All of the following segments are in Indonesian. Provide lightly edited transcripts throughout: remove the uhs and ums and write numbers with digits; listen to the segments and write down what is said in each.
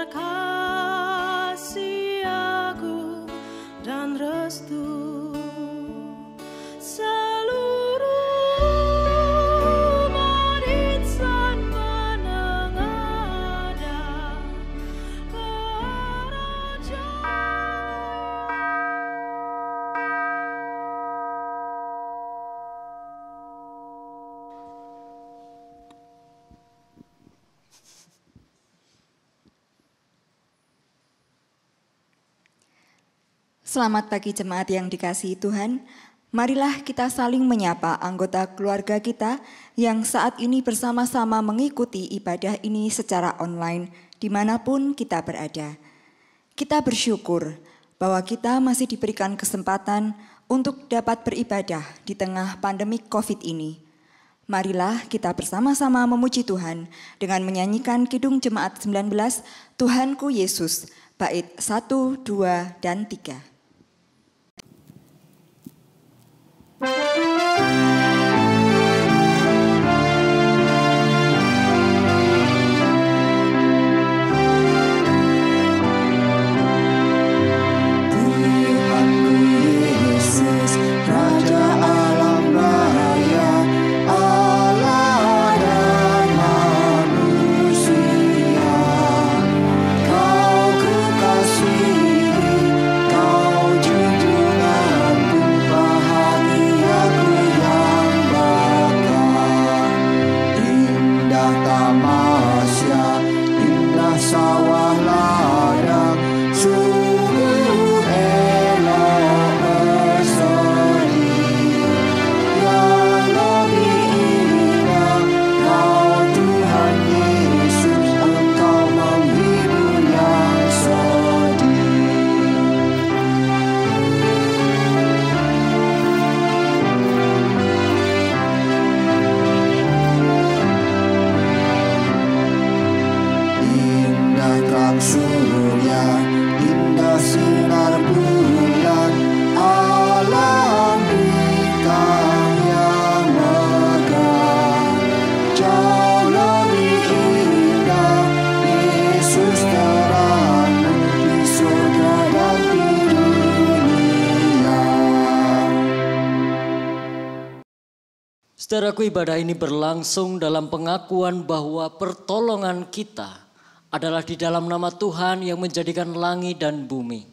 kasih agung dan restu. Selamat pagi jemaat yang dikasihi Tuhan. Marilah kita saling menyapa anggota keluarga kita yang saat ini bersama-sama mengikuti ibadah ini secara online dimanapun kita berada. Kita bersyukur bahwa kita masih diberikan kesempatan untuk dapat beribadah di tengah pandemi COVID ini. Marilah kita bersama-sama memuji Tuhan dengan menyanyikan Kidung Jemaat 19, Tuhanku Yesus, bait 1, 2, dan 3. Saudaraku, ibadah ini berlangsung dalam pengakuan bahwa pertolongan kita adalah di dalam nama Tuhan yang menjadikan langit dan bumi,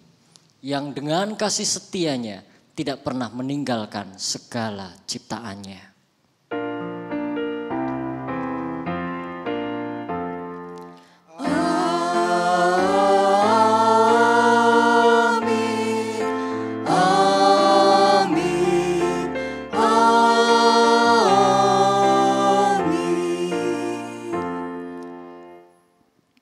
yang dengan kasih setianya tidak pernah meninggalkan segala ciptaannya.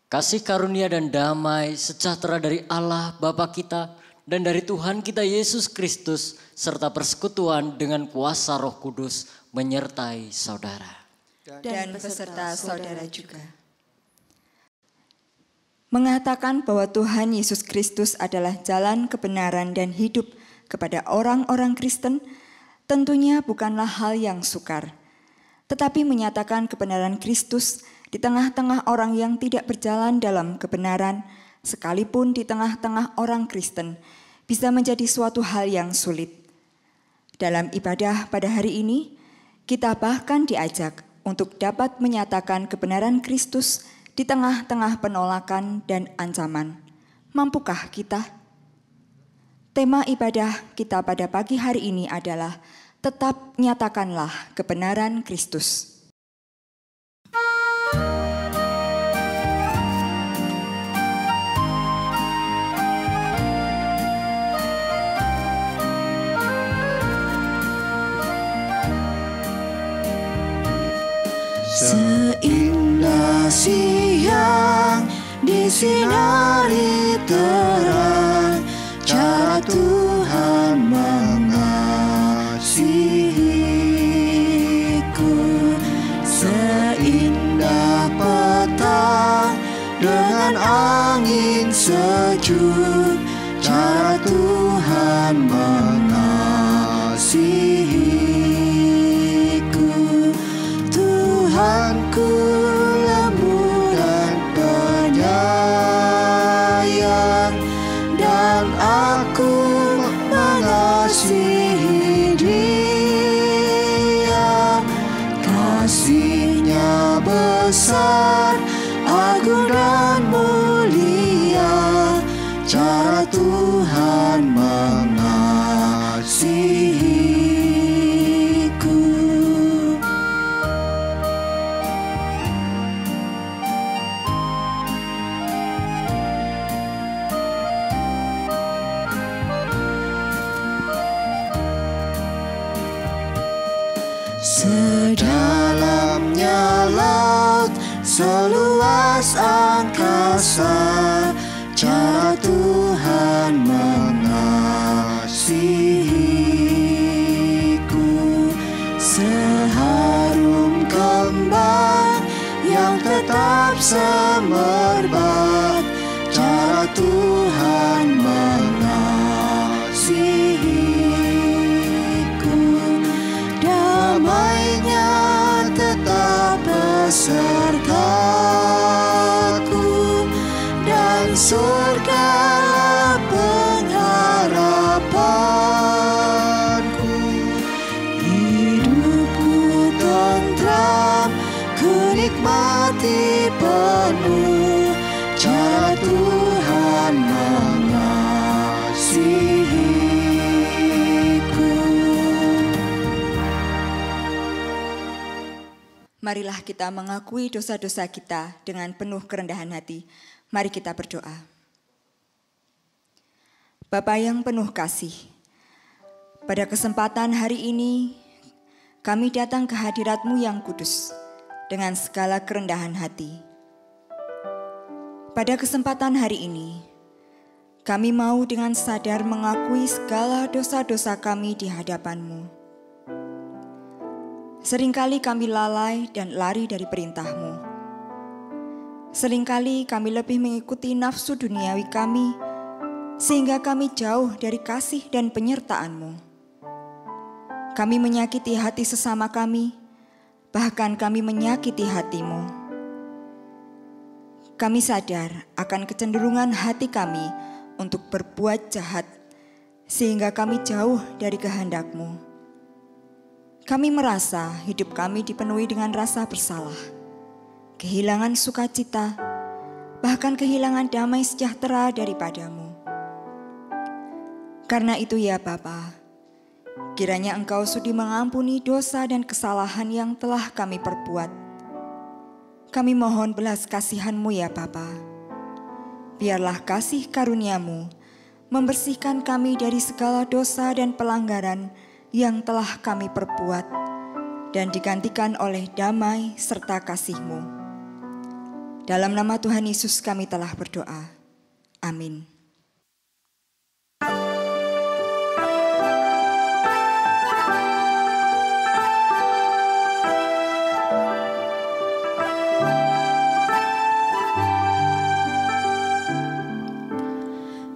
Kasih karunia dan damai sejahtera dari Allah Bapa kita dan dari Tuhan kita Yesus Kristus serta persekutuan dengan kuasa Roh Kudus menyertai saudara. Dan beserta saudara juga. Mengatakan bahwa Tuhan Yesus Kristus adalah jalan kebenaran dan hidup kepada orang-orang Kristen tentunya bukanlah hal yang sukar. Tetapi menyatakan kebenaran Kristus di tengah-tengah orang yang tidak berjalan dalam kebenaran, sekalipun di tengah-tengah orang Kristen, bisa menjadi suatu hal yang sulit. Dalam ibadah pada hari ini, kita bahkan diajak untuk dapat menyatakan kebenaran Kristus di tengah-tengah penolakan dan ancaman. Mampukah kita? Tema ibadah kita pada pagi hari ini adalah tetap nyatakanlah kebenaran Kristus. Seindah siang disinari terang, cara Tuhan mengasihiku. Seindah petang dengan angin sejuk, cara Tuhan mengasihiku. Tuhanku lembut dan penyayang, besar, agung dan mulia, cara Tuhan mengasihiku. Sedalamnya laut, seluas angkasa, cara Tuhan mengasihiku. Seharum kembang yang tetap semerbak, cara Tuhan mengasihiku. Damainya tetap besertaku, dan surga pengharapanku. Hidupku tentram, ku nikmati penuh, cara Tuhan mengasihiku. Marilah kita mengakui dosa-dosa kita dengan penuh kerendahan hati. Mari kita berdoa. Bapa yang penuh kasih, pada kesempatan hari ini kami datang ke hadirat-Mu yang kudus dengan segala kerendahan hati. Pada kesempatan hari ini, kami mau dengan sadar mengakui segala dosa-dosa kami di hadapan-Mu. Seringkali kami lalai dan lari dari perintah-Mu. Seringkali kami lebih mengikuti nafsu duniawi kami, sehingga kami jauh dari kasih dan penyertaan-Mu. Kami menyakiti hati sesama kami, bahkan kami menyakiti hati-Mu. Kami sadar akan kecenderungan hati kami untuk berbuat jahat, sehingga kami jauh dari kehendak-Mu. Kami merasa hidup kami dipenuhi dengan rasa bersalah, kehilangan sukacita, bahkan kehilangan damai sejahtera daripada-Mu. Karena itu ya Bapa, kiranya Engkau sudi mengampuni dosa dan kesalahan yang telah kami perbuat. Kami mohon belas kasihan-Mu ya Bapa. Biarlah kasih karunia-Mu membersihkan kami dari segala dosa dan pelanggaran yang telah kami perbuat, dan digantikan oleh damai serta kasih-Mu. Dalam nama Tuhan Yesus kami telah berdoa. Amin.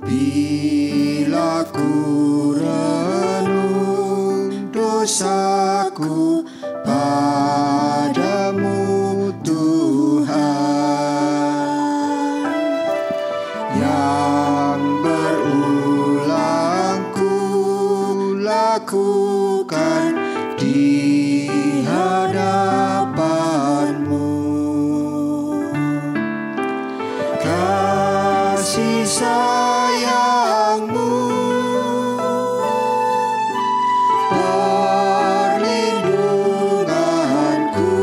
Bila ku renung dosaku padamu Tuhan, yang berulang ku lakukan di hadapan-Mu. Kasih sayang-Mu, perlindunganku,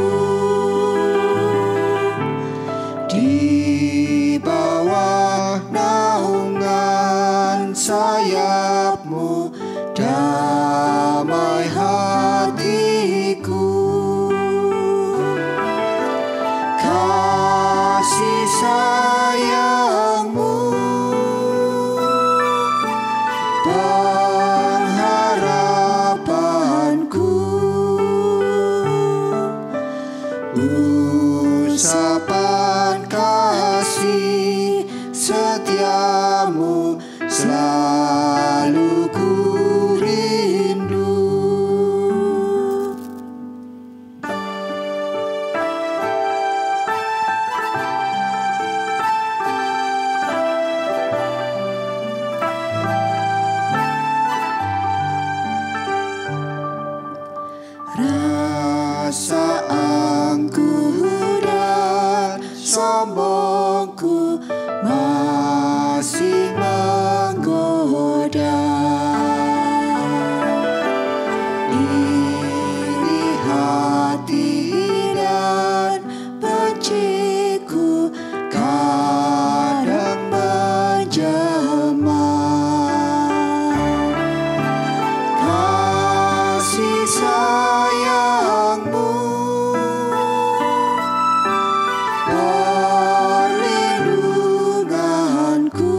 di bawah naungan sayap-Mu, damai hatiku. Kasih sayang-Mu, pengharapanku, usapan kasih setiamu selalu ku rindu. Rasa angkuh dan sombongku masih menggoda. Iri hati dan benciku kadang menjelma. Kasih sayangmu perlindunganku,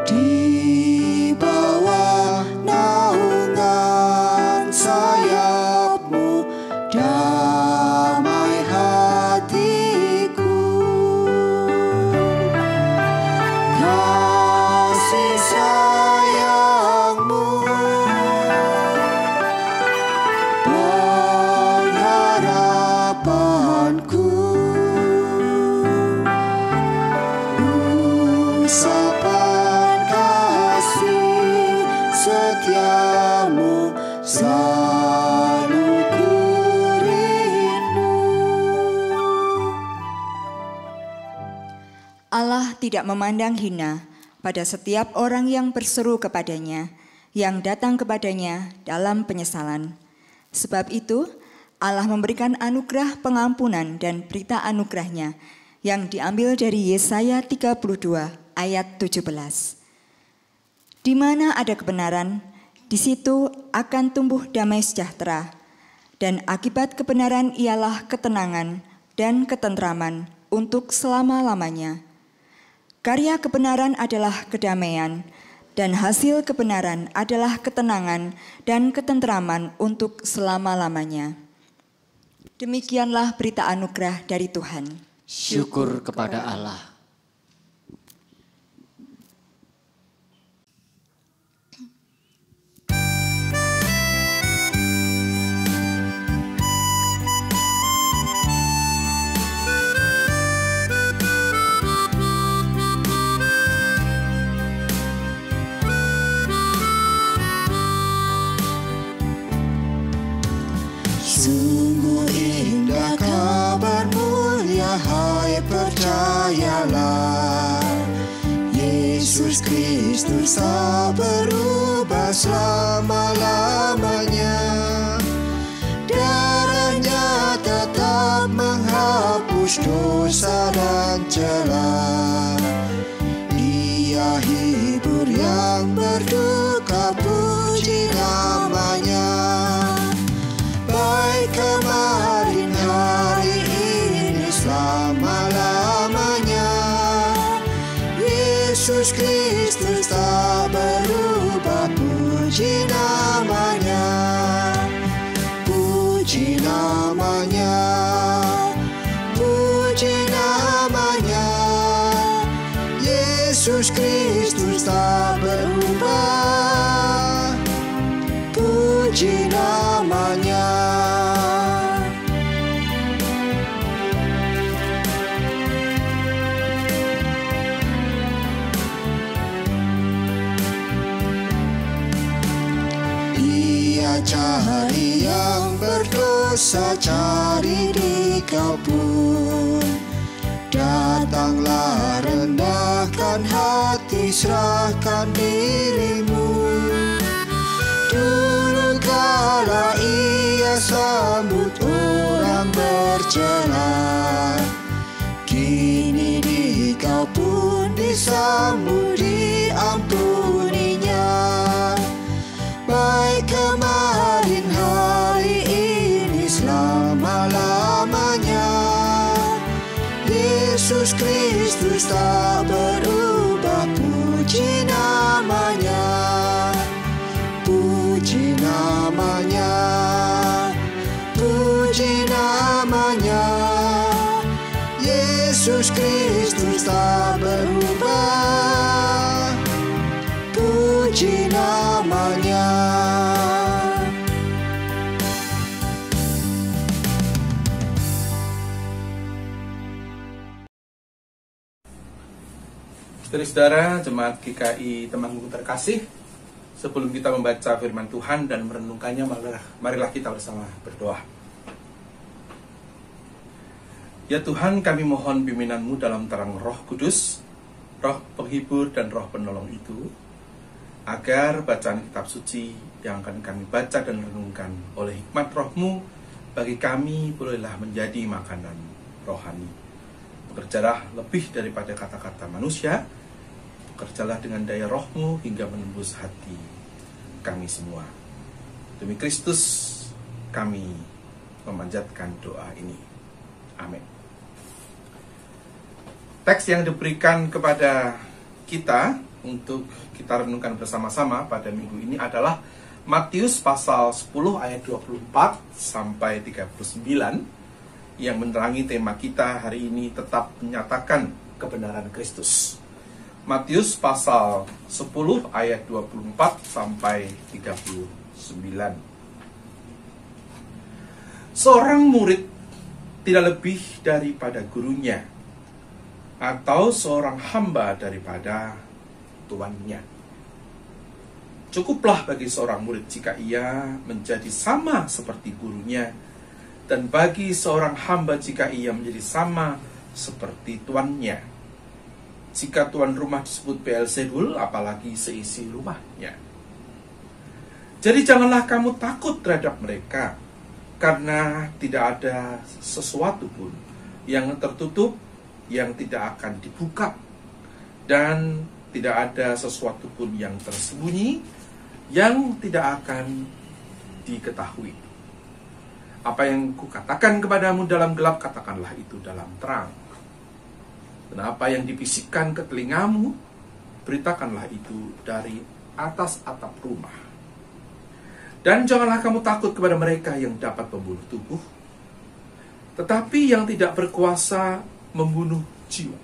di bawah naungan sayapmu damai hatiku. Kasih sayangmu pengharapanku, usapan kasih setiamu selalu ku rindu. Allah tidak memandang hina pada setiap orang yang berseru kepadanya, yang datang kepadanya dalam penyesalan. Sebab itu, Allah memberikan anugerah pengampunan dan berita anugerahnya yang diambil dari Yesaya 32 ayat 17. Di mana ada kebenaran, di situ akan tumbuh damai sejahtera, dan akibat kebenaran ialah ketenangan dan ketentraman untuk selama-lamanya. Karya kebenaran adalah kedamaian, dan hasil kebenaran adalah ketenangan dan ketentraman untuk selama-lamanya. Demikianlah berita anugerah dari Tuhan. Syukur kepada Allah. Sungguh indah kabar mulia, hai percayalah. Yesus Kristus tak berubah selama-lamanya. Darahnya tetap menghapus dosa dan celah. Dia hibur yang berduka, puji namanya. Baik kemarin, hari ini, selama-lamanya. Yesus Kristus tak berubah, puji namanya. Puji namanya. Puji namanya. Yesus Kristus tak berubah, puji namanya. Ia cari yang berdosa, cari di kau pun. Datanglah, rendahkan hati, serahkan dirimu. Dulu kala ia sambut orang bercela, kini di kau pun disambut, diampuninya. Baik kemarin, hari ini, selama-lamanya. Yesus Kristus tak berubah, puji namanya. Puji namanya. Puji namanya. Yesus Kristus tak berubah, puji namanya. Saudara-saudara Jemaat GKI Temanggung terkasih, sebelum kita membaca firman Tuhan dan merenungkannya, marilah kita bersama berdoa. Ya Tuhan, kami mohon bimbingan-Mu dalam terang Roh Kudus, Roh penghibur dan Roh penolong itu, agar bacaan kitab suci yang akan kami baca dan renungkan oleh hikmat Roh-Mu bagi kami bolehlah menjadi makanan rohani. Bekerjalah lebih daripada kata-kata manusia, bekerjalah dengan daya Roh-Mu hingga menembus hati kami semua. Demi Kristus kami memanjatkan doa ini. Amin. Teks yang diberikan kepada kita untuk kita renungkan bersama-sama pada minggu ini adalah Matius pasal 10 ayat 24 sampai 39 yang menerangi tema kita hari ini, tetap menyatakan kebenaran Kristus. Matius pasal 10 ayat 24 sampai 39. Seorang murid tidak lebih daripada gurunya, atau seorang hamba daripada tuannya. Cukuplah bagi seorang murid jika ia menjadi sama seperti gurunya, dan bagi seorang hamba jika ia menjadi sama seperti tuannya. Jika tuan rumah disebut Beelzebul, apalagi seisi rumahnya. Jadi janganlah kamu takut terhadap mereka, karena tidak ada sesuatu pun yang tertutup yang tidak akan dibuka, dan tidak ada sesuatu pun yang tersembunyi yang tidak akan diketahui. Apa yang kukatakan kepadamu dalam gelap, katakanlah itu dalam terang. Dan apa yang dibisikkan ke telingamu, beritakanlah itu dari atas atap rumah. Dan janganlah kamu takut kepada mereka yang dapat membunuh tubuh, tetapi yang tidak berkuasa membunuh jiwa.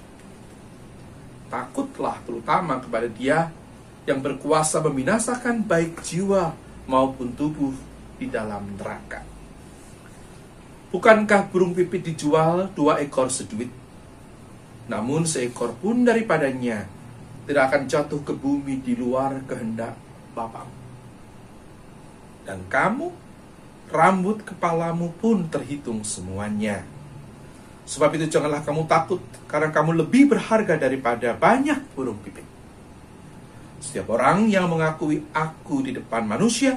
Takutlah terutama kepada Dia yang berkuasa membinasakan baik jiwa maupun tubuh di dalam neraka. Bukankah burung pipit dijual 2 ekor seduit? Namun seekor pun daripadanya tidak akan jatuh ke bumi di luar kehendak Bapa. Dan kamu, rambut kepalamu pun terhitung semuanya. Sebab itu janganlah kamu takut, karena kamu lebih berharga daripada banyak burung pipit. Setiap orang yang mengakui aku di depan manusia,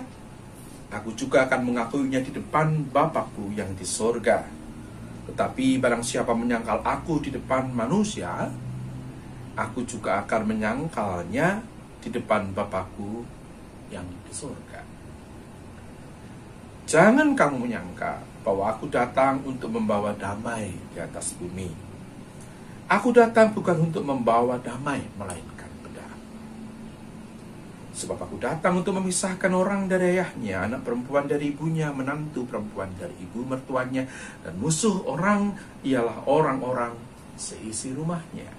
aku juga akan mengakuinya di depan Bapa-Ku yang di sorga. Tetapi barang siapa menyangkal aku di depan manusia, aku juga akan menyangkalnya di depan Bapa-Ku yang di sorga. Jangan kamu menyangka bahwa aku datang untuk membawa damai di atas bumi. Aku datang bukan untuk membawa damai, melainkan pedang. Sebab aku datang untuk memisahkan orang dari ayahnya, anak perempuan dari ibunya, menantu perempuan dari ibu mertuanya, dan musuh orang ialah orang-orang seisi rumahnya.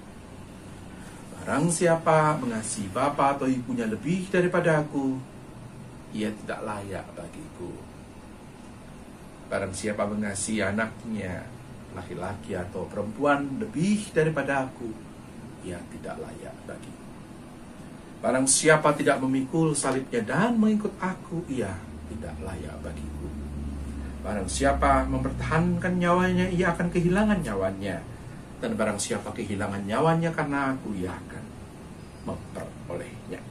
Barang siapa mengasihi bapa atau ibunya lebih daripada aku, ia tidak layak bagiku. Barang siapa mengasihi anaknya, laki-laki atau perempuan, lebih daripada aku, ia tidak layak bagiku. Barang siapa tidak memikul salibnya dan mengikut aku, ia tidak layak bagiku. Barang siapa mempertahankan nyawanya, ia akan kehilangan nyawanya. Dan barang siapa kehilangan nyawanya karena aku, ia akan memperolehnya.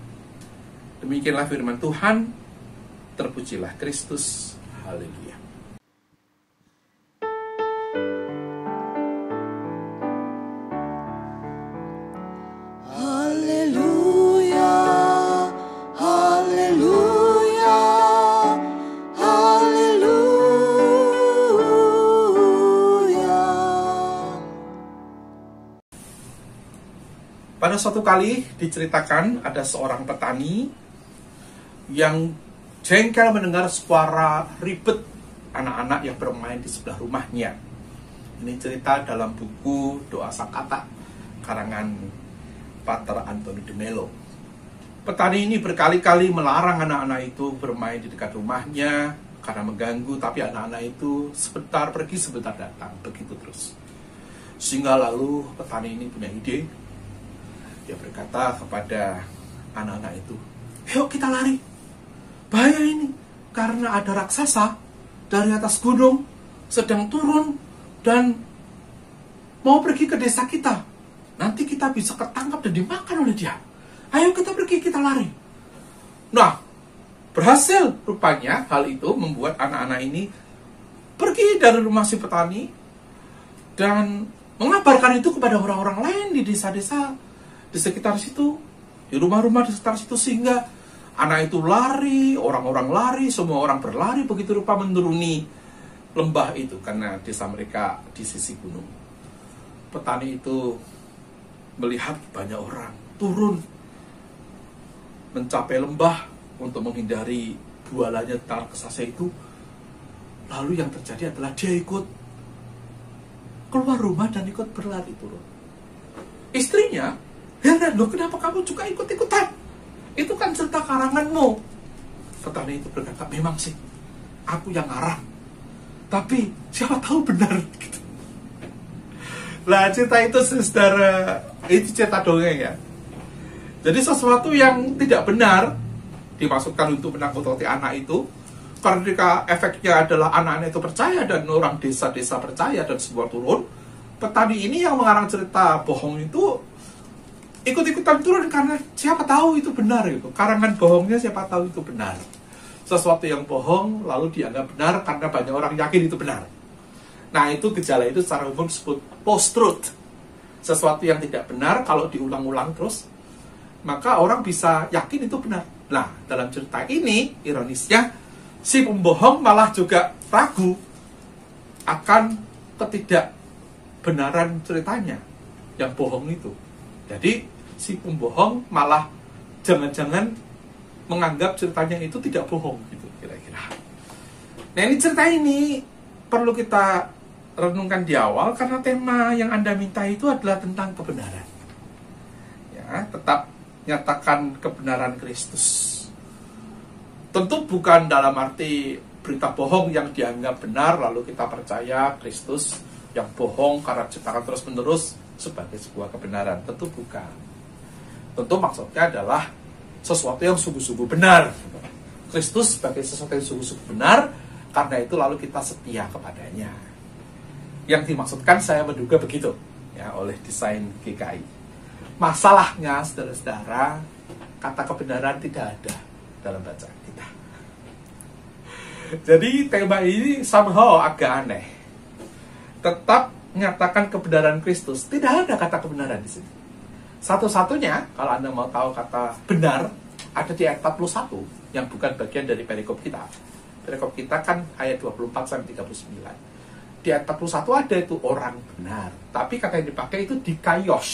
Demikianlah firman Tuhan. Terpujilah Kristus. Haleluya. Pada suatu kali diceritakan ada seorang petani yang jengkel mendengar suara ribet anak-anak yang bermain di sebelah rumahnya. Ini cerita dalam buku Doa Sakata karangan Pater Antoni de Melo. Petani ini berkali-kali melarang anak-anak itu bermain di dekat rumahnya karena mengganggu, tapi anak-anak itu sebentar pergi sebentar datang, begitu terus. Sehingga lalu petani ini punya ide. Dia berkata kepada anak-anak itu, "Yuk kita lari. Bahaya ini, karena ada raksasa dari atas gunung sedang turun dan mau pergi ke desa kita. Nanti kita bisa ketangkap dan dimakan oleh dia. Ayo kita pergi, kita lari. Nah, berhasil rupanya hal itu membuat anak-anak ini pergi dari rumah si petani dan mengabarkan itu kepada orang-orang lain di desa-desa di sekitar situ, di rumah-rumah di sekitar situ, sehingga anak itu lari, orang-orang lari, semua orang berlari begitu rupa menuruni lembah itu karena desa mereka di sisi gunung. Petani itu melihat banyak orang turun mencapai lembah untuk menghindari bualannya tentang raksasa itu. Lalu yang terjadi adalah dia ikut keluar rumah dan ikut berlari turun. Istrinya heran, loh kenapa kamu juga ikut-ikutan? Itu kan cerita karanganmu. Petani itu berkata, memang sih aku yang ngarang, tapi siapa tahu benar gitu. Lah cerita itu saudara, itu cerita dongeng ya. Jadi sesuatu yang tidak benar dimasukkan untuk menakut-nakuti anak itu, ketika efeknya adalah anak-anak itu percaya dan orang desa-desa percaya dan semua turun. Petani ini yang mengarang cerita bohong itu ikut-ikutan turun karena siapa tahu itu benar gitu. Karangan bohongnya siapa tahu itu benar. Sesuatu yang bohong lalu dianggap benar karena banyak orang yakin itu benar. Nah, itu gejala itu secara umum disebut post-truth. Sesuatu yang tidak benar kalau diulang-ulang terus, maka orang bisa yakin itu benar. Nah, dalam cerita ini, ironisnya, si pembohong malah juga ragu akan ketidakbenaran ceritanya yang bohong itu. Jadi, si pembohong malah jangan-jangan menganggap ceritanya itu tidak bohong, gitu kira-kira. Nah, ini cerita ini perlu kita renungkan di awal karena tema yang Anda minta itu adalah tentang kebenaran. Ya, tetap nyatakan kebenaran Kristus. Tentu bukan dalam arti berita bohong yang dianggap benar lalu kita percaya Kristus yang bohong karena ciptakan terus-menerus sebagai sebuah kebenaran. Tentu bukan. Tentu maksudnya adalah sesuatu yang sungguh-sungguh benar. Kristus sebagai sesuatu yang sungguh-sungguh benar, karena itu lalu kita setia kepadanya. Yang dimaksudkan saya menduga begitu ya oleh desain GKI. Masalahnya saudara-saudara, kata kebenaran tidak ada dalam bacaan kita. Jadi tema ini somehow agak aneh. Tetap menyatakan kebenaran Kristus, tidak ada kata kebenaran di sini. Satu-satunya kalau Anda mau tahu kata benar ada di ayat 41 yang bukan bagian dari perikop kita. Perikop kita kan ayat 24 sampai 39. Di ayat 41 ada itu orang benar, tapi kata yang dipakai itu dikaios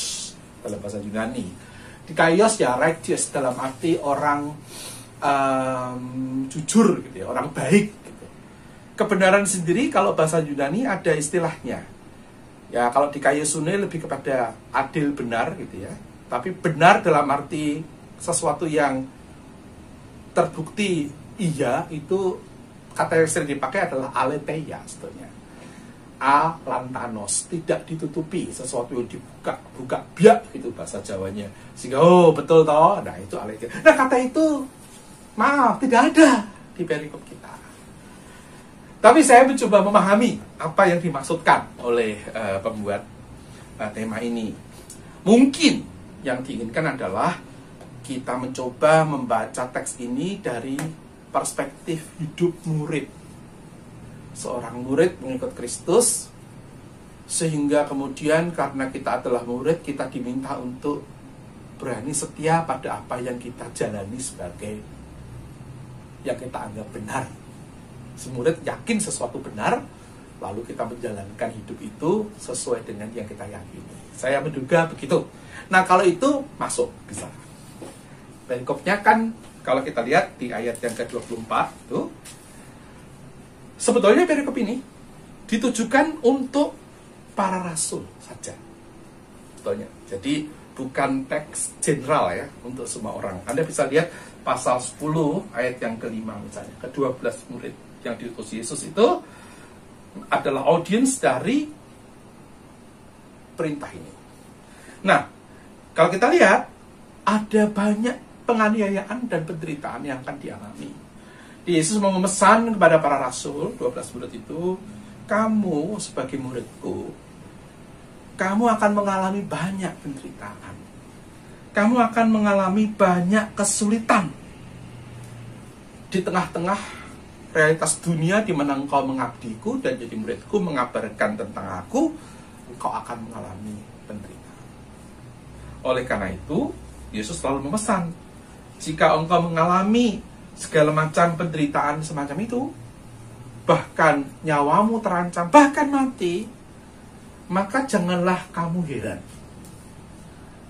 dalam bahasa Yunani. Dikaios ya righteous dalam arti orang jujur gitu ya, orang baik gitu. Kebenaran sendiri kalau bahasa Yunani ada istilahnya. Ya kalau dikaiosune lebih kepada adil benar gitu ya. Tapi benar dalam arti sesuatu yang terbukti iya, itu kata yang sering dipakai adalah aletheia sebetulnya. Alantanos, tidak ditutupi, sesuatu yang dibuka biak gitu bahasa Jawanya. Sehingga oh betul toh, nah itu aletheia. Nah kata itu maaf tidak ada di perikop kita. Tapi saya mencoba memahami apa yang dimaksudkan oleh pembuat tema ini. Mungkin yang diinginkan adalah kita mencoba membaca teks ini dari perspektif hidup murid. Seorang murid mengikut Kristus, sehingga kemudian karena kita adalah murid, kita diminta untuk berani setia pada apa yang kita jalani sebagai yang kita anggap benar. Si murid yakin sesuatu benar, lalu kita menjalankan hidup itu sesuai dengan yang kita yakini. Saya menduga begitu. Nah kalau itu masuk bisa. Perikopnya kan kalau kita lihat di ayat yang ke-24 itu, sebetulnya perikop ini ditujukan untuk para rasul saja. Sebetulnya. Jadi bukan teks general ya untuk semua orang. Anda bisa lihat pasal 10 ayat yang ke-5 misalnya, ke-12 murid yang diutus Yesus itu adalah audiens dari perintah ini. Nah, kalau kita lihat ada banyak penganiayaan dan penderitaan yang akan dialami. Yesus mau memesan kepada para rasul, 12 murid itu, kamu sebagai muridku, kamu akan mengalami banyak penderitaan. Kamu akan mengalami banyak kesulitan. Di tengah-tengah realitas dunia di mana engkau mengabdiku dan jadi muridku, mengabarkan tentang aku, engkau akan mengalami penderitaan. Oleh karena itu, Yesus selalu memesan, jika engkau mengalami segala macam penderitaan semacam itu, bahkan nyawamu terancam, bahkan mati, maka janganlah kamu heran.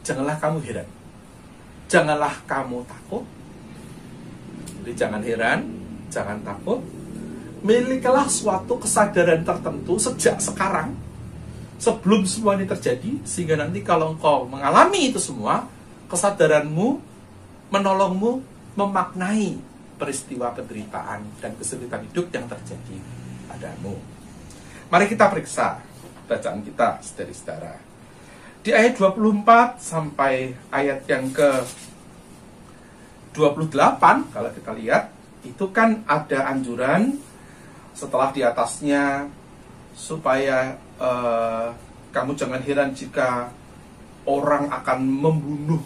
Janganlah kamu heran. Janganlah kamu takut. Jadi jangan heran, jangan takut. Milikilah suatu kesadaran tertentu sejak sekarang, sebelum semua ini terjadi, sehingga nanti kalau engkau mengalami itu semua, kesadaranmu menolongmu memaknai peristiwa penderitaan dan kesulitan hidup yang terjadi padamu. Mari kita periksa bacaan kita, saudara-saudara. Di ayat 24 sampai ayat yang ke-28, kalau kita lihat, itu kan ada anjuran setelah di atasnya supaya kamu jangan heran jika orang akan membunuh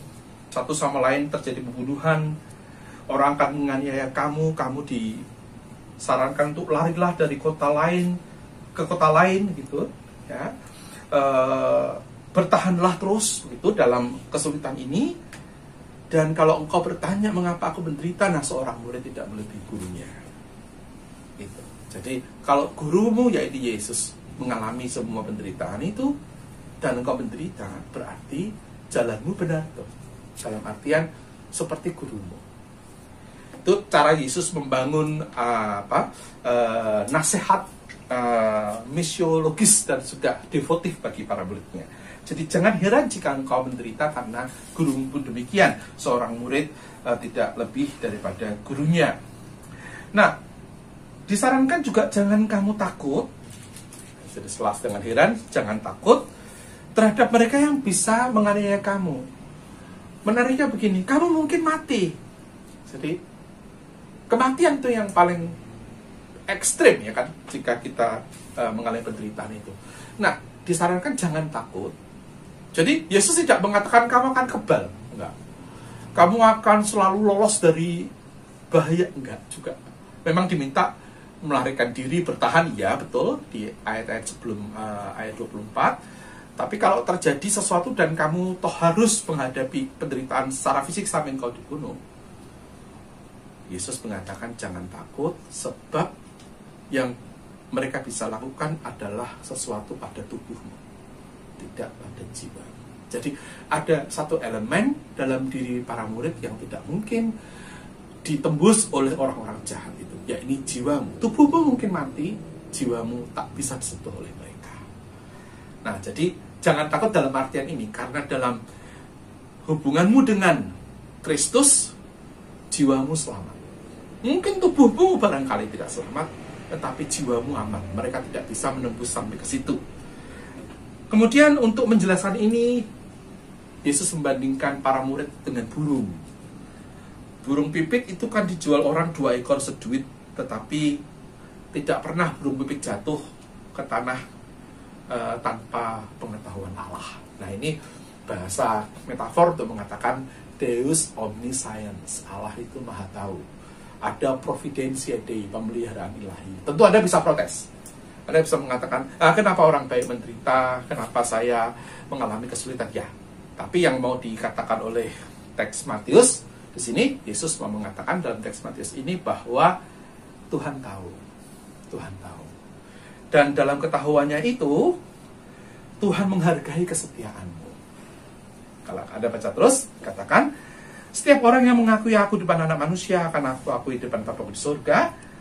satu sama lain, terjadi pembunuhan, orang akan menganiaya kamu disarankan untuk larilah dari kota lain ke kota lain gitu ya. Bertahanlah terus gitu dalam kesulitan ini, dan kalau engkau bertanya mengapa aku menderita, nah seorang murid tidak melebihi gurunya gitu. Jadi kalau gurumu yaitu Yesus mengalami semua penderitaan itu dan engkau menderita, berarti jalanmu benar tuh, dalam artian seperti gurumu. Itu cara Yesus membangun nasihat misiologis dan juga devotif bagi para muridnya. Jadi jangan heran jika engkau menderita karena gurumu pun demikian. Seorang murid tidak lebih daripada gurunya. Nah, disarankan juga jangan kamu takut. Jadi setelah dengan heran, jangan takut terhadap mereka yang bisa menganiaya kamu. Menariknya begini, kamu mungkin mati. Jadi kematian itu yang paling ekstrim ya kan, jika kita mengalami penderitaan itu. Nah, disarankan jangan takut. Jadi Yesus tidak mengatakan kamu akan kebal, enggak. Kamu akan selalu lolos dari bahaya, enggak juga. Memang diminta melarikan diri, bertahan, ya betul, di ayat-ayat sebelum ayat 24. Tapi kalau terjadi sesuatu dan kamu toh harus menghadapi penderitaan secara fisik sampai engkau dibunuh, Yesus mengatakan jangan takut, sebab yang mereka bisa lakukan adalah sesuatu pada tubuhmu, tidak pada jiwa. Jadi ada satu elemen dalam diri para murid yang tidak mungkin ditembus oleh orang-orang jahat itu, yakni jiwamu. Tubuhmu mungkin mati, jiwamu tak bisa disentuh oleh mereka. Nah, jadi jangan takut dalam artian ini, karena dalam hubunganmu dengan Kristus, jiwamu selamat. Mungkin tubuhmu barangkali tidak selamat, tetapi jiwamu aman. Mereka tidak bisa menembus sampai ke situ. Kemudian untuk menjelaskan ini, Yesus membandingkan para murid dengan burung. Burung pipit itu kan dijual orang 2 ekor seduit, tetapi tidak pernah burung pipit jatuh ke tanah tanpa pengetahuan Allah. Nah, ini bahasa metafor untuk mengatakan Deus omniscience, Allah itu maha tahu. Ada providentia Dei, pemeliharaan ilahi. Tentu Anda bisa protes. Anda bisa mengatakan, kenapa orang baik menderita, kenapa saya mengalami kesulitan? Ya, tapi yang mau dikatakan oleh teks Matius di sini, Yesus mau mengatakan dalam teks Matius ini bahwa Tuhan tahu, Tuhan tahu. Dan dalam ketahuannya itu, Tuhan menghargai kesetiaanmu. Kalau Anda baca terus, katakan, setiap orang yang mengakui aku di depan anak manusia akan aku akui di depan Bapa-Ku di surga.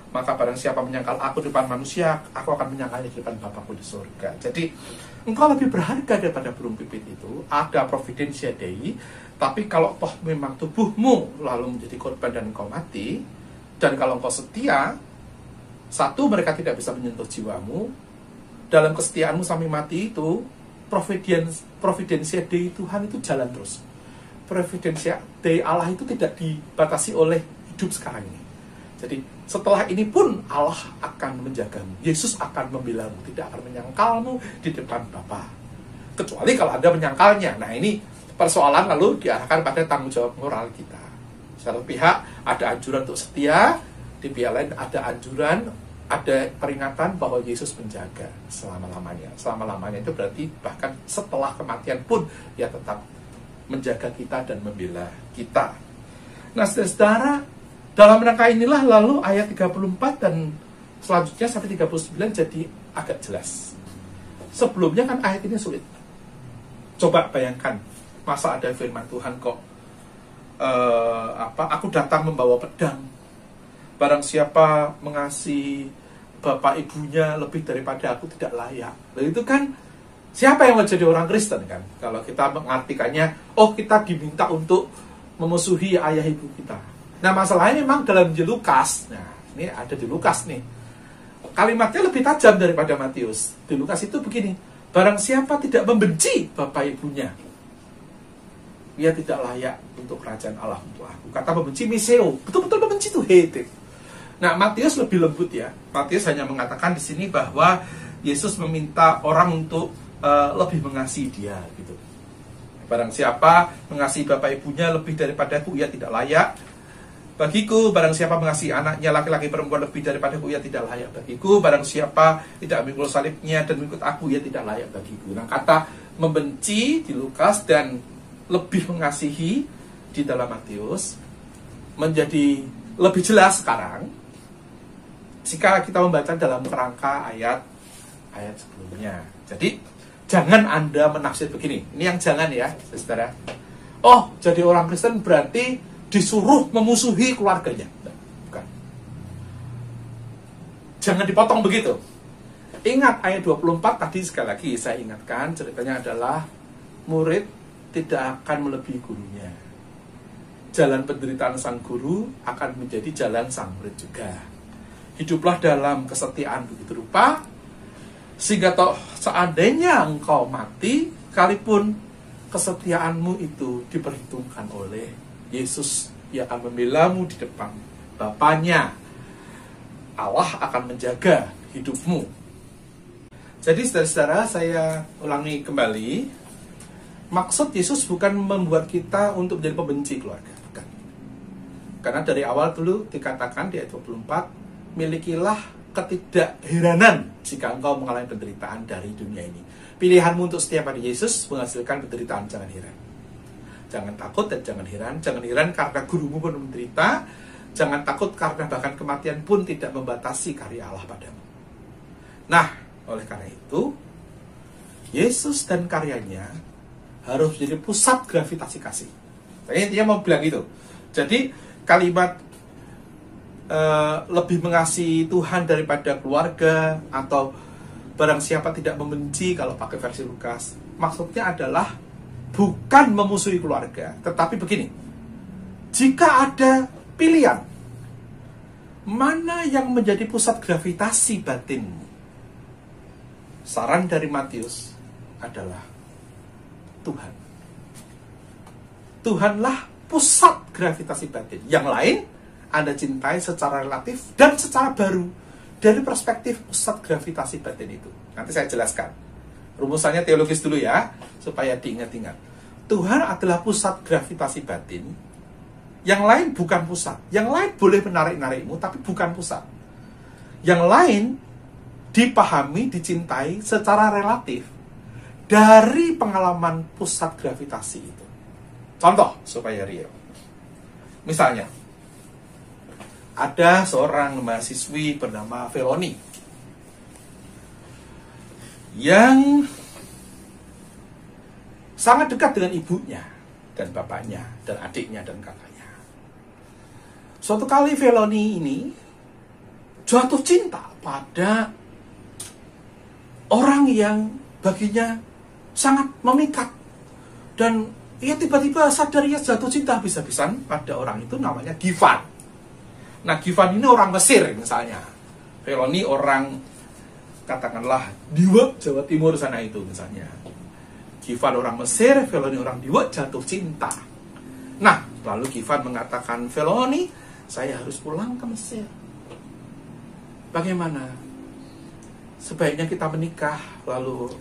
Maka barang siapa menyangkal aku di depan manusia, aku akan menyangkalnya di depan Bapa-Ku di surga. Jadi engkau lebih berharga daripada burung pipit itu. Ada providentia Dei. Tapi kalau toh memang tubuhmu lalu menjadi korban dan engkau mati, dan kalau engkau setia, satu, mereka tidak bisa menyentuh jiwamu. Dalam kesetiaanmu sampai mati itu, providentia Dei Tuhan itu jalan terus. Providentia Dei Allah itu tidak dibatasi oleh hidup sekarang ini. Jadi setelah ini pun Allah akan menjagamu. Yesus akan membelamu, tidak akan menyangkalmu di depan Bapa. kecuali kalau Anda menyangkalnya. Nah, ini persoalan lalu diarahkan pada tanggung jawab moral kita. Satu pihak ada anjuran untuk setia, di pihak lain ada anjuran, ada peringatan bahwa Yesus menjaga selama-lamanya. Selama-lamanya itu berarti bahkan setelah kematian pun dia tetap menjaga kita dan membela kita. Nah, saudara, dalam rangka inilah lalu ayat 34 dan selanjutnya sampai 39 jadi agak jelas. Sebelumnya kan ayat ini sulit. Coba bayangkan, masa ada firman Tuhan kok aku datang membawa pedang. Barang siapa mengasihi bapak ibunya lebih daripada aku tidak layak. Lalu itu kan siapa yang menjadi orang Kristen kan? Kalau kita mengartikannya, oh kita diminta untuk memusuhi ayah ibu kita. Nah, masalahnya memang dalam di Lukas. Nah, ini ada di Lukas nih. Kalimatnya lebih tajam daripada Matius. Di Lukas itu begini, barang siapa tidak membenci bapak ibunya, ia tidak layak untuk kerajaan Allah untuk aku. Kata membenci miseo, betul-betul membenci itu hate. Nah, Matius lebih lembut ya. Matius hanya mengatakan di sini bahwa Yesus meminta orang untuk lebih mengasihi dia gitu. Barang siapa mengasihi bapak ibunya lebih daripada aku, ia tidak layak bagiku. Barang siapa mengasihi anaknya laki-laki perempuan lebih daripada aku, ia tidak layak bagiku. Barang siapa tidak memikul salibnya dan mengikut aku, ia tidak layak bagiku. Nah, kata membenci di Lukas dan lebih mengasihi di dalam Matius menjadi lebih jelas sekarang jika kita membaca dalam kerangka ayat sebelumnya. Jadi jangan Anda menafsir begini. Ini yang jangan ya, saudara. Oh, jadi orang Kristen berarti disuruh memusuhi keluarganya. Bukan. Jangan dipotong begitu. Ingat ayat 24 tadi, sekali lagi saya ingatkan, ceritanya adalah murid tidak akan melebihi gurunya. Jalan penderitaan sang guru akan menjadi jalan sang murid juga. Hiduplah dalam kesetiaan begitu rupa, sehingga toh seandainya engkau mati, sekalipun kesetiaanmu itu diperhitungkan oleh Yesus. Ia akan membelamu di depan Bapaknya. Allah akan menjaga hidupmu. Jadi saudara-saudara, saya ulangi kembali, maksud Yesus bukan membuat kita untuk menjadi pembenci keluarga, bukan. Karena dari awal dulu dikatakan di ayat 24, milikilah ketidakheranan jika engkau mengalami penderitaan dari dunia ini. Pilihanmu untuk setia pada Yesus menghasilkan penderitaan, jangan heran. Jangan takut dan jangan heran. Jangan heran karena gurumu pun menderita. Jangan takut karena bahkan kematian pun tidak membatasi karya Allah padamu. Nah, oleh karena itu, Yesus dan karyanya harus menjadi pusat gravitasi kasih. Jadi dia mau bilang gitu. Jadi kalimat lebih mengasihi Tuhan daripada keluarga, atau barang siapa tidak membenci kalau pakai versi Lukas, maksudnya adalah bukan memusuhi keluarga, tetapi begini, jika ada pilihan mana yang menjadi pusat gravitasi batinmu, saran dari Matius adalah Tuhan. Tuhanlah pusat gravitasi batin. Yang lain Anda cintai secara relatif dan secara baru dari perspektif pusat gravitasi batin itu. Nanti saya jelaskan. Rumusannya teologis dulu ya, supaya diingat-ingat. Tuhan adalah pusat gravitasi batin. Yang lain bukan pusat. Yang lain boleh menarik-narikmu, tapi bukan pusat. Yang lain dipahami, dicintai secara relatif dari pengalaman pusat gravitasi itu. Contoh supaya real. Misalnya, ada seorang mahasiswi bernama Veloni yang sangat dekat dengan ibunya dan bapaknya dan adiknya dan kakaknya. Suatu kali Veloni ini jatuh cinta pada orang yang baginya sangat memikat, dan ia tiba-tiba sadar ia jatuh cinta habis-habisan pada orang itu, namanya Givan. Nah, Givan ini orang Mesir misalnya, Veloni orang katakanlah Diwek, Jawa Timur sana itu misalnya. Givan orang Mesir, Veloni orang Diwek, jatuh cinta. Nah, lalu Givan mengatakan, Veloni, saya harus pulang ke Mesir. Bagaimana? sebaiknya kita menikah, lalu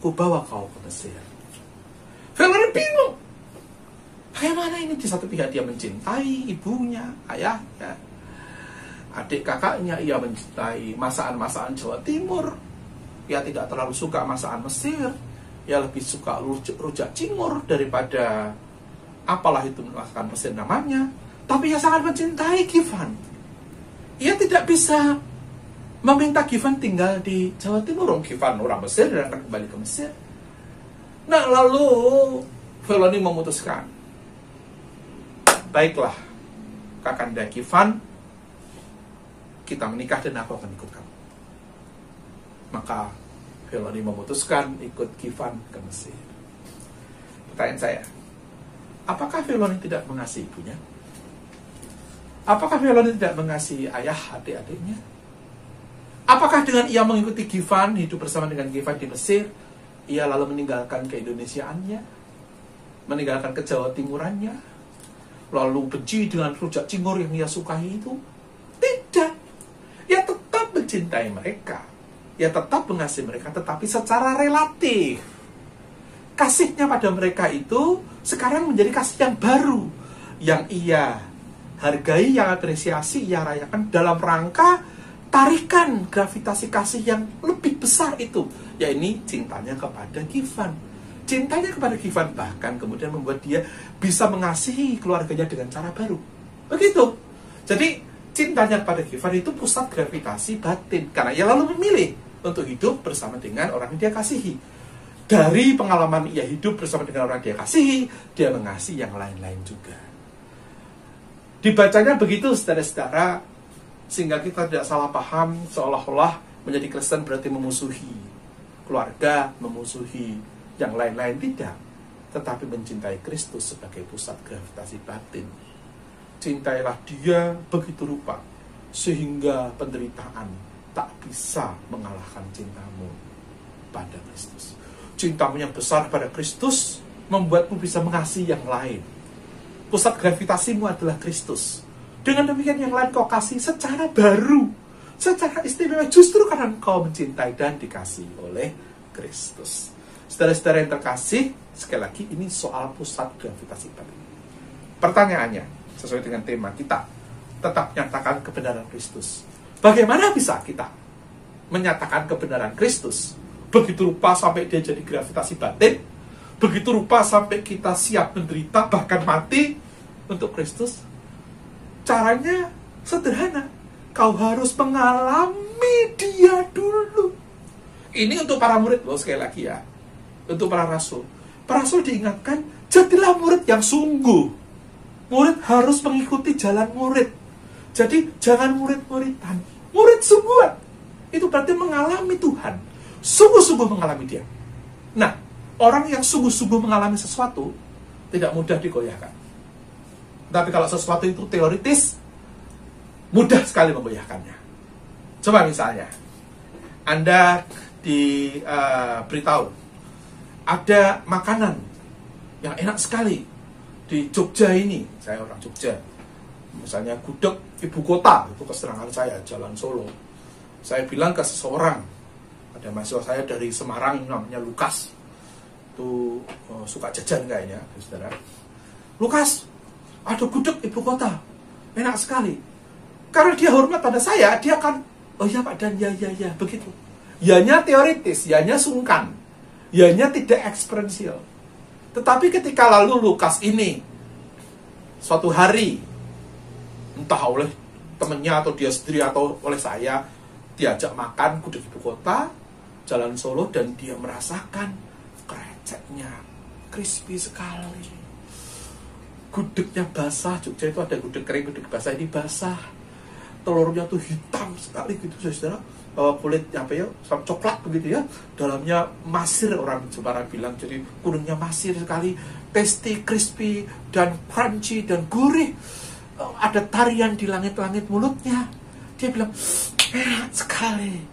kubawa kau ke Mesir. Filoni bingung. Bagaimana ini? Di satu pihak dia mencintai ibunya, ayahnya, adik kakaknya, ia mencintai masakan-masakan Jawa Timur. Ia tidak terlalu suka masakan Mesir. Ia lebih suka rujak cingur daripada apalah itu masakan Mesir namanya. Tapi ia sangat mencintai Kifan. Ia tidak bisa meminta Kifan tinggal di Jawa Timur. Kifan orang Mesir dan akan kembali ke Mesir. Nah, lalu Filoni memutuskan, baiklah, Kakanda Kifan, kita menikah dan aku akan ikut kamu. Maka Filoni memutuskan ikut Kifan ke Mesir. Pertanyaan saya, apakah Filoni tidak mengasihi ibunya? Apakah Filoni tidak mengasihi ayah adik-adiknya? Apakah dengan ia mengikuti Kifan, hidup bersama dengan Kifan di Mesir, ia lalu meninggalkan keindonesiaannya, meninggalkan ke Jawa Timurannya, lalu benci dengan rujak cingur yang ia sukai itu? Tidak. Ia tetap mencintai mereka, ia tetap mengasihi mereka, tetapi secara relatif. Kasihnya pada mereka itu sekarang menjadi kasih yang baru, yang ia hargai, yang apresiasi, ia rayakan dalam rangka tarikan gravitasi kasih yang lebih besar itu, yaitu cintanya kepada Kifan. Cintanya kepada Kifan bahkan kemudian membuat dia bisa mengasihi keluarganya dengan cara baru. Begitu. Jadi cintanya kepada Kifan itu pusat gravitasi batin, karena ia lalu memilih untuk hidup bersama dengan orang yang dia kasihi. Dari pengalaman ia hidup bersama dengan orang yang dia kasihi, dia mengasihi yang lain-lain juga. Dibacanya begitu, saudara-saudara, sehingga kita tidak salah paham seolah-olah menjadi Kristen berarti memusuhi keluarga, memusuhi yang lain-lain. Tidak, tetapi mencintai Kristus sebagai pusat gravitasi batin. Cintailah dia begitu rupa sehingga penderitaan tak bisa mengalahkan cintamu pada Kristus. Cintamu yang besar pada Kristus membuatmu bisa mengasihi yang lain. Pusat gravitasimu adalah Kristus. Dengan demikian yang lain kau kasih secara baru, secara istimewa, justru karena kau mencintai dan dikasihi oleh Kristus. Saudara-saudara yang terkasih, sekali lagi ini soal pusat gravitasi batin. Pertanyaannya, sesuai dengan tema kita, tetap nyatakan kebenaran Kristus. Bagaimana bisa kita menyatakan kebenaran Kristus begitu rupa sampai dia jadi gravitasi batin, begitu rupa sampai kita siap menderita bahkan mati untuk Kristus? Caranya sederhana, kau harus mengalami dia dulu. Ini untuk para murid loh, sekali lagi ya, untuk para rasul. Para rasul diingatkan, jadilah murid yang sungguh. Murid harus mengikuti jalan murid. Jadi jangan murid-muridan, murid sungguhan. Itu berarti mengalami Tuhan, sungguh-sungguh mengalami dia. Nah, orang yang sungguh-sungguh mengalami sesuatu tidak mudah digoyahkan. Tapi kalau sesuatu itu teoritis, mudah sekali menggoyahkannya. Coba misalnya, Anda diberitahu ada makanan yang enak sekali di Jogja ini. Saya orang Jogja. Misalnya gudeg ibu kota, itu keserangan saya, Jalan Solo. Saya bilang ke seseorang, ada mahasiswa saya dari Semarang namanya Lukas, itu suka jajan kayaknya, saudara. Lukas, ada gudeg ibu kota, enak sekali. Karena dia hormat pada saya, dia akan, oh ya Pak Dan, ya, begitu. Yanya teoritis, yanya sungkan, yanya tidak eksperiensial. Tetapi ketika lalu Lukas ini, suatu hari, entah oleh temannya atau dia sendiri atau oleh saya, diajak makan gudeg ibu kota, Jalan Solo, dan dia merasakan kreceknya crispy sekali. Gudegnya basah, Jogja itu ada gudeg kering, gudeg basah, ini basah. Telurnya tuh hitam sekali gitu, saudara. Kulitnya apa ya, coklat begitu ya. Dalamnya masir, orang Jepara bilang, jadi kuningnya masir sekali. Tasty, crispy, dan crunchy, dan gurih. Ada tarian di langit-langit mulutnya. Dia bilang, enak sekali.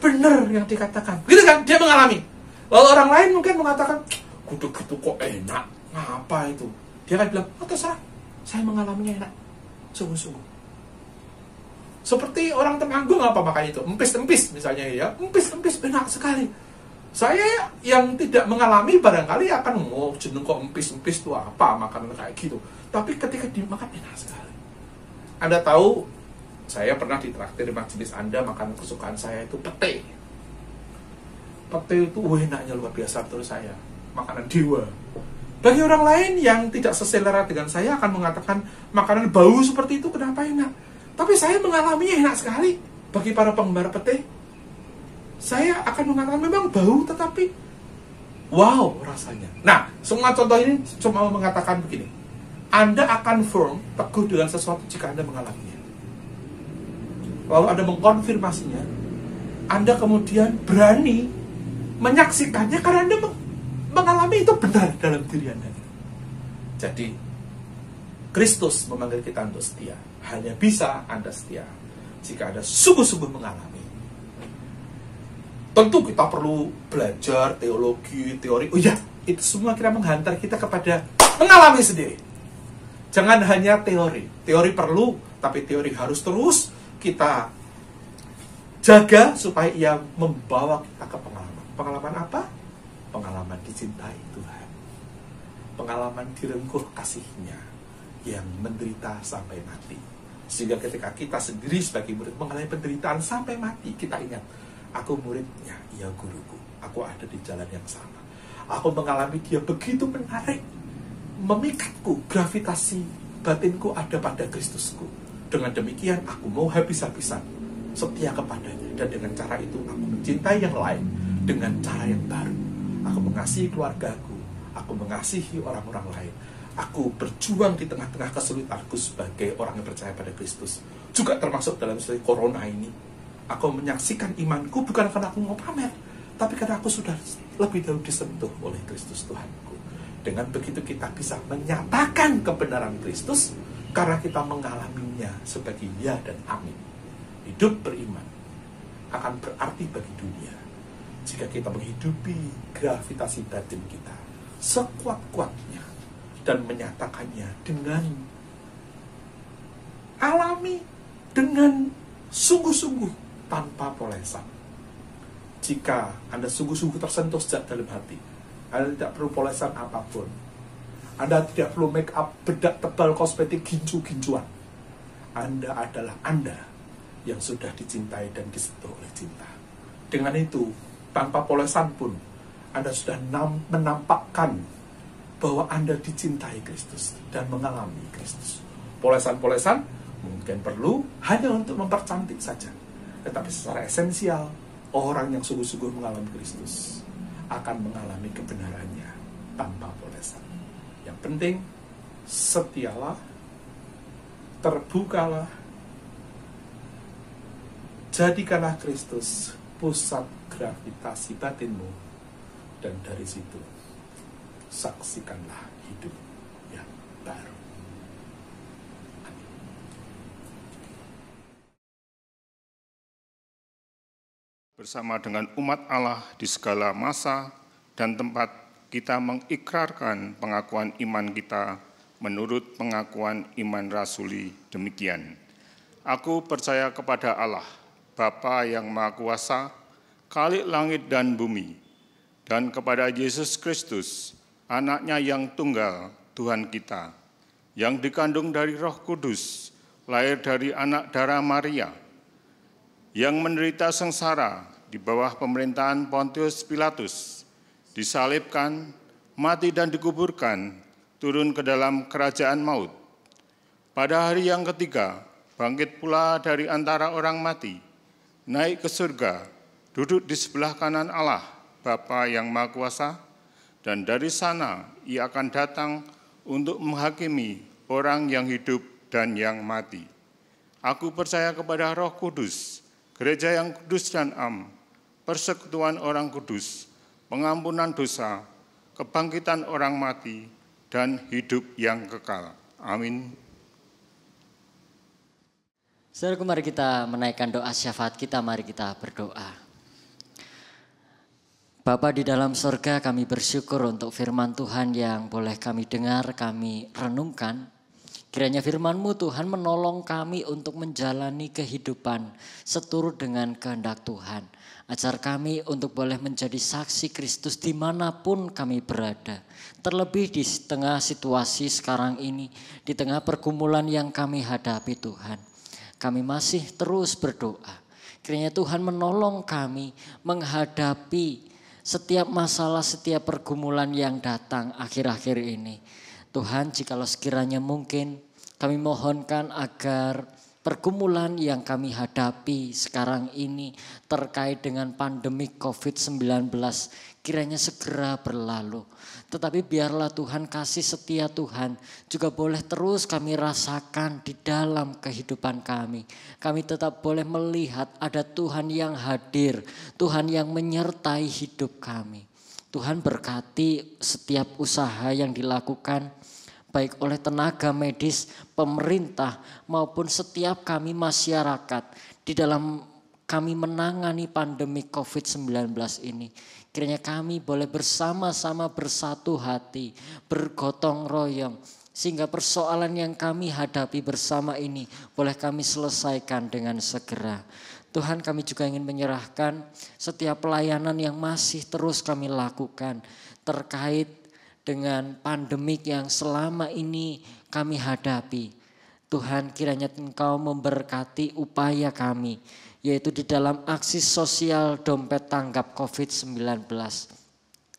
Bener yang dikatakan. Begitu kan, dia mengalami. Lalu orang lain mungkin mengatakan, gudeg itu kok enak, ngapa itu? Dia akan bilang, oh terserah, saya mengalaminya enak, sungguh-sungguh. Seperti orang Temanggung apa makanya itu, empis-empis misalnya ya, empis-empis enak sekali. Saya yang tidak mengalami barangkali akan jeneng kok empis-empis itu apa makanan kayak gitu. Tapi ketika dimakan enak sekali. Anda tahu, saya pernah ditraktir majelis Anda, makanan kesukaan saya itu pete. Pete itu enaknya luar biasa menurut saya, makanan dewa. Bagi orang lain yang tidak seselera dengan saya akan mengatakan makanan bau seperti itu kenapa enak. Tapi saya mengalaminya enak sekali. Bagi para penggemar pete, saya akan mengatakan memang bau tetapi wow rasanya. Nah, semua contoh ini cuma mengatakan begini. Anda akan firm, teguh dengan sesuatu jika Anda mengalaminya. Lalu Anda mengkonfirmasinya, Anda kemudian berani menyaksikannya karena Anda mengalami itu benar dalam diri Anda. Jadi, Kristus memanggil kita untuk setia. Hanya bisa Anda setia jika Anda sungguh-sungguh mengalami. Tentu kita perlu belajar teologi, teori. Oh ya, itu semua kira menghantar kita kepada mengalami sendiri. Jangan hanya teori. Teori perlu, tapi teori harus terus kita jaga supaya ia membawa kita ke pengalaman. Pengalaman apa? Pengalaman dicintai Tuhan. Pengalaman direngkuh kasih-Nya yang menderita sampai mati. Sehingga ketika kita sendiri sebagai murid mengalami penderitaan sampai mati, kita ingat, aku muridnya, ia guruku. Aku ada di jalan yang sama. Aku mengalami dia begitu menarik, memikatku, gravitasi batinku ada pada Kristusku. Dengan demikian, aku mau habis-habisan setia kepadanya. Dan dengan cara itu, aku mencintai yang lain dengan cara yang baru. Aku mengasihi keluargaku, aku mengasihi orang-orang lain. Aku berjuang di tengah-tengah kesulitanku sebagai orang yang percaya pada Kristus. Juga termasuk dalam situasi corona ini. Aku menyaksikan imanku bukan karena aku mau pamer, tapi karena aku sudah lebih dahulu disentuh oleh Kristus Tuhanku. Dengan begitu kita bisa menyatakan kebenaran Kristus karena kita mengalaminya sebagai ya dan amin. Hidup beriman akan berarti bagi dunia jika kita menghidupi gravitasi batin kita sekuat-kuatnya dan menyatakannya dengan alami, dengan sungguh-sungguh, tanpa polesan. Jika Anda sungguh-sungguh tersentuh sejak dalam hati, Anda tidak perlu polesan apapun. Anda tidak perlu make up, bedak tebal, kosmetik, gincu-gincuan. Anda adalah Anda yang sudah dicintai dan disentuh oleh cinta. Dengan itu, tanpa polesan pun, Anda sudah menampakkan bahwa Anda dicintai Kristus dan mengalami Kristus. Polesan-polesan mungkin perlu hanya untuk mempercantik saja. Tetapi secara esensial, orang yang sungguh-sungguh mengalami Kristus akan mengalami kebenarannya tanpa polesan. Yang penting, setialah, terbukalah, jadikanlah Kristus pusat gravitasi batinmu, dan dari situ saksikanlah hidup yang baru. Amin. Bersama dengan umat Allah di segala masa dan tempat, kita mengikrarkan pengakuan iman kita menurut pengakuan iman rasuli demikian. Aku percaya kepada Allah, Bapa yang Maha Kuasa, Khalik langit dan bumi, dan kepada Yesus Kristus, Anak-Nya yang tunggal, Tuhan kita, yang dikandung dari Roh Kudus, lahir dari anak darah Maria, yang menderita sengsara di bawah pemerintahan Pontius Pilatus, disalibkan, mati dan dikuburkan, turun ke dalam kerajaan maut. Pada hari yang ketiga, bangkit pula dari antara orang mati, naik ke surga, duduk di sebelah kanan Allah, Bapa yang Maha Kuasa, dan dari sana ia akan datang untuk menghakimi orang yang hidup dan yang mati. Aku percaya kepada Roh Kudus, gereja yang kudus dan am, persekutuan orang kudus, pengampunan dosa, kebangkitan orang mati, dan hidup yang kekal. Amin. Saudara, mari kita menaikkan doa syafaat kita, mari kita berdoa. Bapa di dalam surga, kami bersyukur untuk firman Tuhan yang boleh kami dengar, kami renungkan. Kiranya firman-Mu Tuhan menolong kami untuk menjalani kehidupan seturut dengan kehendak Tuhan. Ajar kami untuk boleh menjadi saksi Kristus dimanapun kami berada. Terlebih di tengah situasi sekarang ini, di tengah pergumulan yang kami hadapi Tuhan. Kami masih terus berdoa. Kiranya Tuhan menolong kami menghadapi setiap masalah, setiap pergumulan yang datang akhir-akhir ini. Tuhan, jikalau sekiranya mungkin, kami mohonkan agar pergumulan yang kami hadapi sekarang ini terkait dengan pandemi COVID-19 kiranya segera berlalu. Tetapi biarlah Tuhan, kasih setia Tuhan juga boleh terus kami rasakan di dalam kehidupan kami. Kami tetap boleh melihat ada Tuhan yang hadir, Tuhan yang menyertai hidup kami. Tuhan berkati setiap usaha yang dilakukan, baik oleh tenaga medis, pemerintah, maupun setiap kami masyarakat di dalam kami menangani pandemi COVID-19 ini. Kiranya kami boleh bersama-sama bersatu hati, bergotong royong, sehingga persoalan yang kami hadapi bersama ini boleh kami selesaikan dengan segera. Tuhan, kami juga ingin menyerahkan setiap pelayanan yang masih terus kami lakukan terkait dengan pandemik yang selama ini kami hadapi. Tuhan, kiranya Engkau memberkati upaya kami, yaitu di dalam aksi sosial dompet tanggap COVID-19.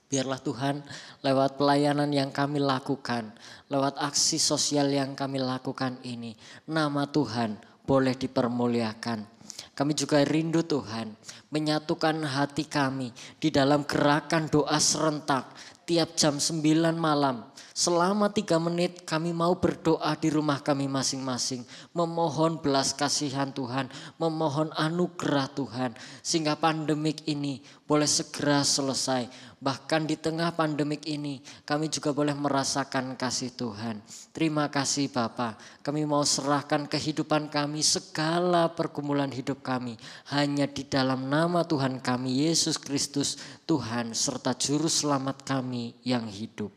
Biarlah Tuhan, lewat pelayanan yang kami lakukan, lewat aksi sosial yang kami lakukan ini, nama Tuhan boleh dipermuliakan. Kami juga rindu Tuhan, menyatukan hati kami di dalam gerakan doa serentak tiap jam 9 malam. Selama 3 menit kami mau berdoa di rumah kami masing-masing. Memohon belas kasihan Tuhan, memohon anugerah Tuhan. Sehingga pandemik ini boleh segera selesai. Bahkan di tengah pandemik ini kami juga boleh merasakan kasih Tuhan. Terima kasih Bapa. Kami mau serahkan kehidupan kami, segala pergumulan hidup kami. Hanya di dalam nama Tuhan kami, Yesus Kristus, Tuhan serta Juru Selamat kami yang hidup.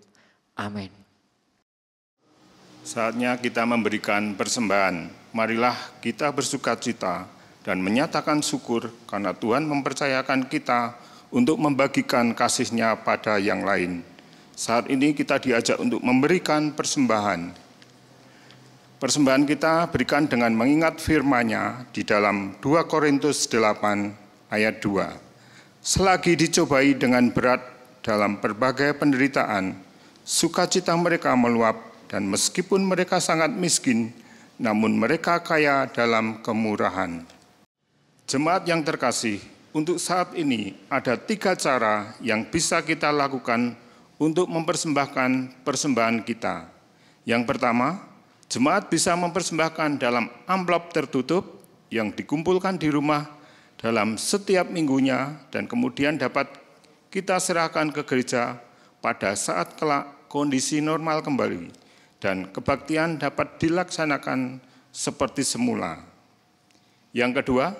Amin. Saatnya kita memberikan persembahan. Marilah kita bersukacita dan menyatakan syukur karena Tuhan mempercayakan kita untuk membagikan kasih-Nya pada yang lain. Saat ini kita diajak untuk memberikan persembahan. Persembahan kita berikan dengan mengingat firman-Nya di dalam 2 Korintus 8 ayat 2. Selagi dicobai dengan berat dalam berbagai penderitaan, sukacita mereka meluap, dan meskipun mereka sangat miskin, namun mereka kaya dalam kemurahan. Jemaat yang terkasih, untuk saat ini ada 3 cara yang bisa kita lakukan untuk mempersembahkan persembahan kita. Yang pertama, jemaat bisa mempersembahkan dalam amplop tertutup yang dikumpulkan di rumah dalam setiap minggunya dan kemudian dapat kita serahkan ke gereja pada saat kelak kondisi normal kembali dan kebaktian dapat dilaksanakan seperti semula. Yang kedua,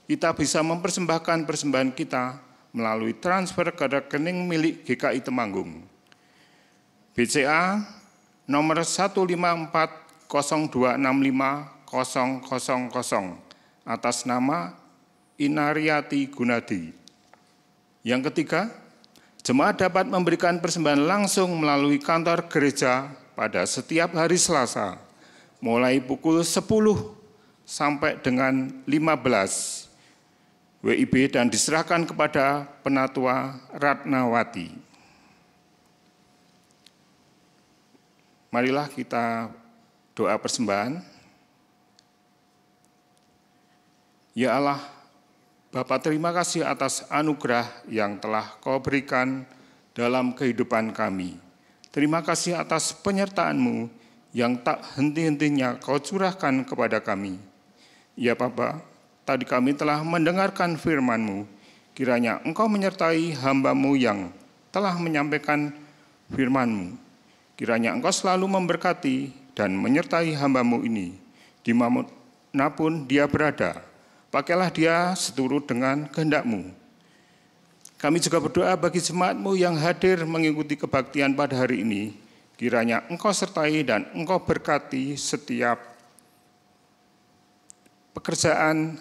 kita bisa mempersembahkan persembahan kita melalui transfer ke rekening milik GKI Temanggung. BCA nomor 15402650000 atas nama Inariati Gunadi. Yang ketiga, jemaat dapat memberikan persembahan langsung melalui kantor gereja pada setiap hari Selasa, mulai pukul 10 sampai dengan 15 WIB dan diserahkan kepada Penatua Ratnawati. Marilah kita doa persembahan. Ya Allah, Bapa, terima kasih atas anugerah yang telah Kau berikan dalam kehidupan kami. Terima kasih atas penyertaan-Mu yang tak henti-hentinya Kau curahkan kepada kami. Ya Bapa, tadi kami telah mendengarkan firman-Mu. Kiranya Engkau menyertai hamba-Mu yang telah menyampaikan firman-Mu. Kiranya Engkau selalu memberkati dan menyertai hamba-Mu ini, dimanapun dia berada. Pakailah dia seturut dengan kehendak-Mu. Kami juga berdoa bagi jemaat-Mu yang hadir mengikuti kebaktian pada hari ini. Kiranya Engkau sertai dan Engkau berkati setiap pekerjaan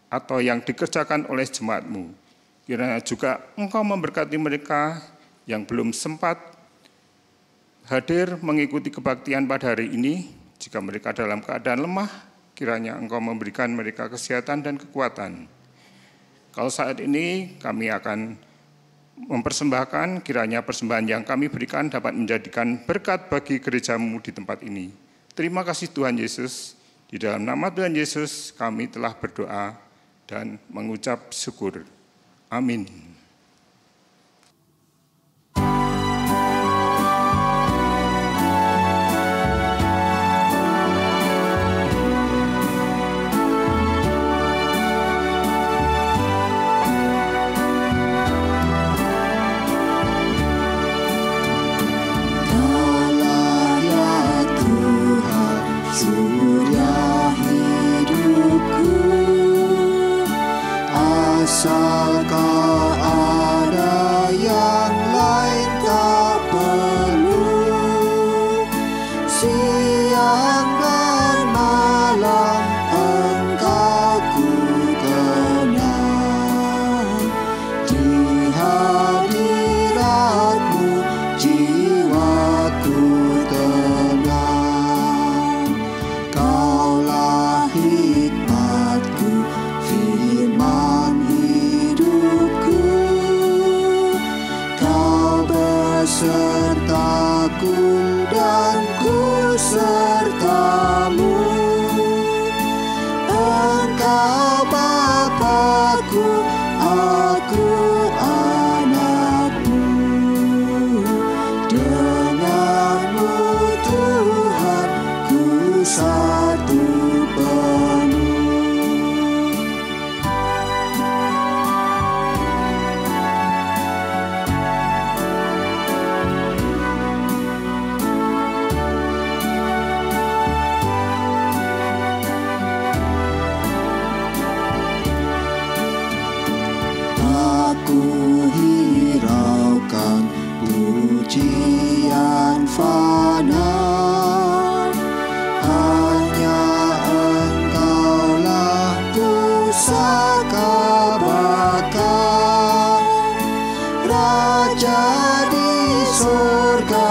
atau yang dikerjakan oleh jemaat-Mu. Kiranya juga Engkau memberkati mereka yang belum sempat hadir mengikuti kebaktian pada hari ini. Jika mereka dalam keadaan lemah, kiranya Engkau memberikan mereka kesehatan dan kekuatan. Kalau saat ini kami akan mempersembahkan, kiranya persembahan yang kami berikan dapat menjadikan berkat bagi gereja-Mu di tempat ini. Terima kasih Tuhan Yesus. Di dalam nama Tuhan Yesus kami telah berdoa dan mengucap syukur. Amin. Asal kau ada yang lain tak perlu, siang dan malam Engkau ku kenal. Di hadirat-Mu jiwaku tenang. Kaulah hikmat-Ku, firman hidupku. Kau besertaku dan ku sertamu. Engkau Bapa-Ku, aku anak-Mu. Denganmu Tuhan ku satu penuh. Aku hiraukan pujian fana, hanya Engkaulah pusaka bakar. Raja di surga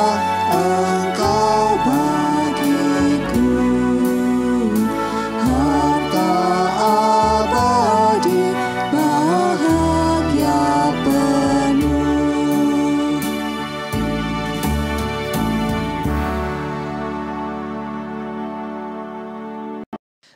Engkau bagiku, harta abadi bahagia penuh.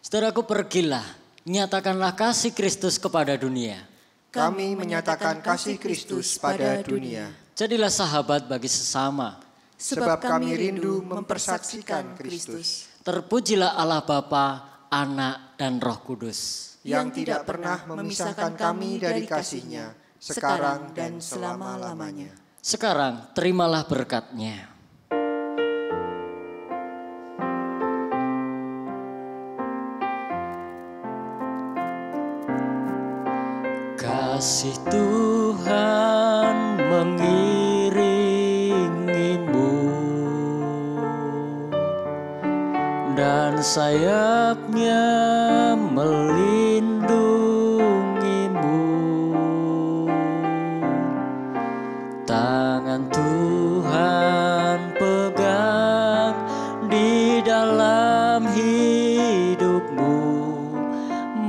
Saudaraku, pergilah, nyatakanlah kasih Kristus kepada dunia. Kami menyatakan kasih Kristus pada dunia, Jadilah sahabat bagi sesama. sebab kami rindu mempersaksikan Kristus Terpujilah Allah Bapa, Anak, dan Roh Kudus. yang tidak pernah memisahkan kami dari kasih-Nya, sekarang dan selama-lamanya. Sekarang terimalah berkat-Nya. Kasih Tuhan mengiringimu dan sayap-Nya melindungimu. Tangan Tuhan pegang di dalam hidupmu.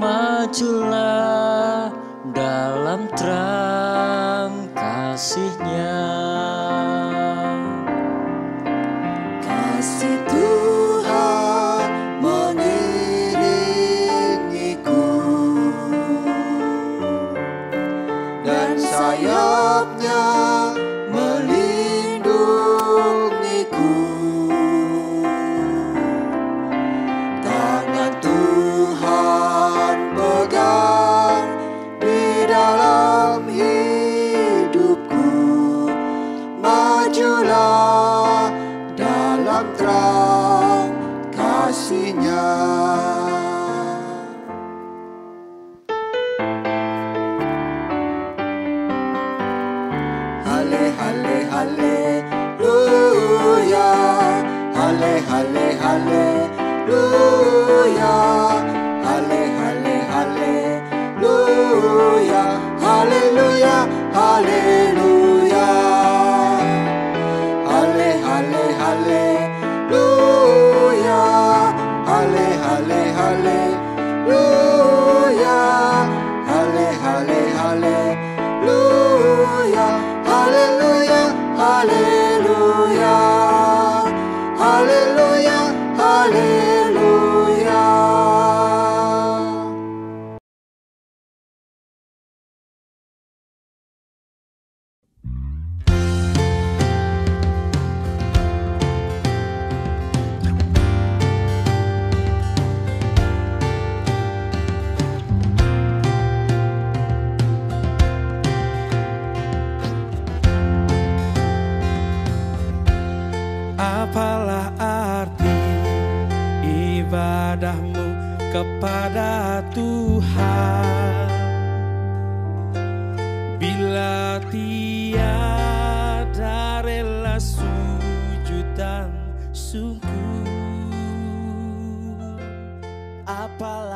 Majulah dalam terang kasih-Nya. Kasih Tuhan mengiringiku dan sayap-Nya melindungiku. Tangan Tuhan pegang di dalam hidupku. Majulah dalam terang kasih-Nya. Hale, hale, haleluya. hale hale haleluya, hale hale haleluya, haleluya haleluya, hale hale haleluya, hale hale haleluya, hale hale haleluya, haleluya haleluya, haleluya haleluya. Apalah arti ibadahmu kepada Tuhan bila tiada rela sujud dan sungguh? Apalah